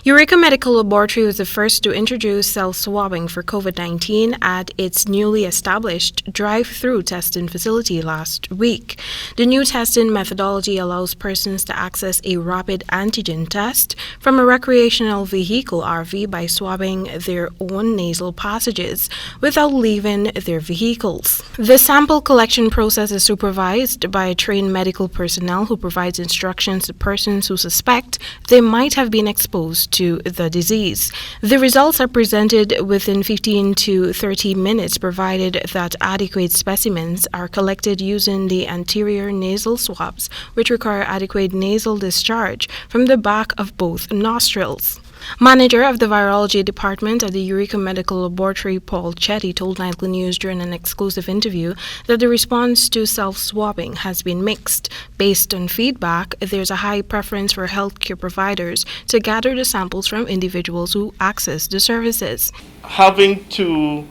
Eureka Medical Laboratory was the first to introduce self-swabbing for COVID-19 at its newly established drive-through testing facility last week. The new testing methodology allows persons to access a rapid antigen test from a recreational vehicle RV by swabbing their own nasal passages without leaving their vehicles. The sample collection process is supervised by a trained medical personnel who provides instructions to persons who suspect they might have been exposed to the disease. The results are presented within 15 to 30 minutes, provided that adequate specimens are collected using the anterior nasal swabs, which require adequate nasal discharge from the back of both nostrils. Manager of the Virology Department at the Eureka Medical Laboratory, Paul Chetty, told Nightly News during an exclusive interview that the response to self-swabbing has been mixed. Based on feedback, there's a high preference for healthcare providers to gather the samples from individuals who access the services. Having to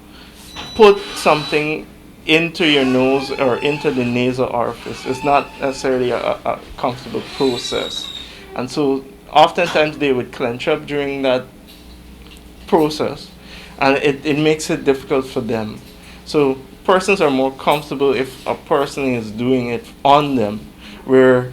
put something into your nose or into the nasal orifice is not necessarily a comfortable process. And so oftentimes they would clench up during that process, and it makes it difficult for them. So persons are more comfortable if a person is doing it on them, where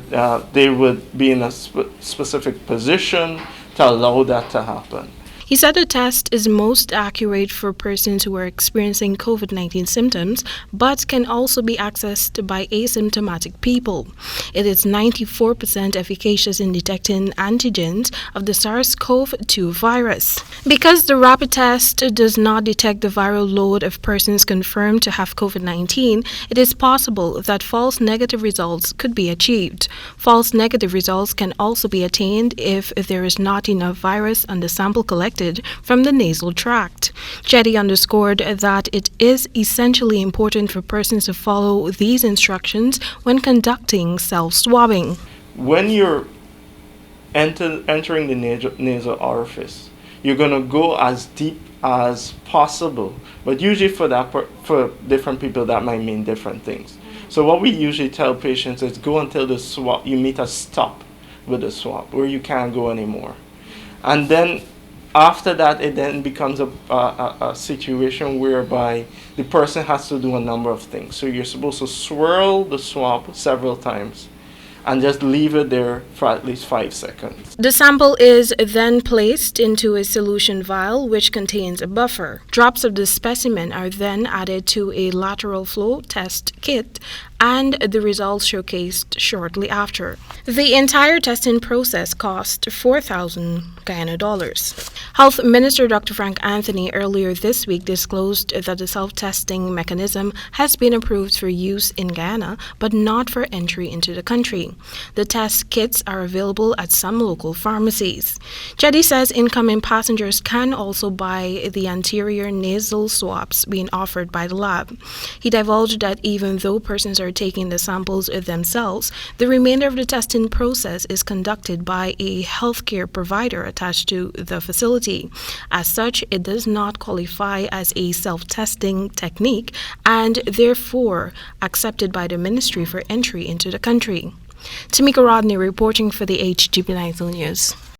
they would be in a specific position to allow that to happen. He said the test is most accurate for persons who are experiencing COVID-19 symptoms, but can also be accessed by asymptomatic people. It is 94% efficacious in detecting antigens of the SARS-CoV-2 virus. Because the rapid test does not detect the viral load of persons confirmed to have COVID-19, it is possible that false negative results could be achieved. False negative results can also be attained if there is not enough virus on the sample collected from the nasal tract. Chetty underscored that it is essentially important for persons to follow these instructions when conducting self-swabbing. When you're entering the nasal orifice, you're going to go as deep as possible, but usually for different people that might mean different things. So what we usually tell patients is go until you meet a stop with the swab where you can't go anymore. And then after that, it then becomes a situation whereby the person has to do a number of things. So you're supposed to swirl the swab several times and just leave it there for at least 5 seconds. The sample is then placed into a solution vial which contains a buffer. Drops of the specimen are then added to a lateral flow test kit and the results showcased shortly after. The entire testing process cost $4,000 Guyana dollars. Health Minister Dr. Frank Anthony earlier this week disclosed that the self-testing mechanism has been approved for use in Guyana, but not for entry into the country. The test kits are available at some local pharmacies. Chetty says incoming passengers can also buy the anterior nasal swabs being offered by the lab. He divulged that even though persons are taking the samples themselves, the remainder of the testing process is conducted by a healthcare provider attached to the facility. As such, it does not qualify as a self-testing technique and therefore accepted by the ministry for entry into the country. Temika Rodney reporting for the HGP Nightly News.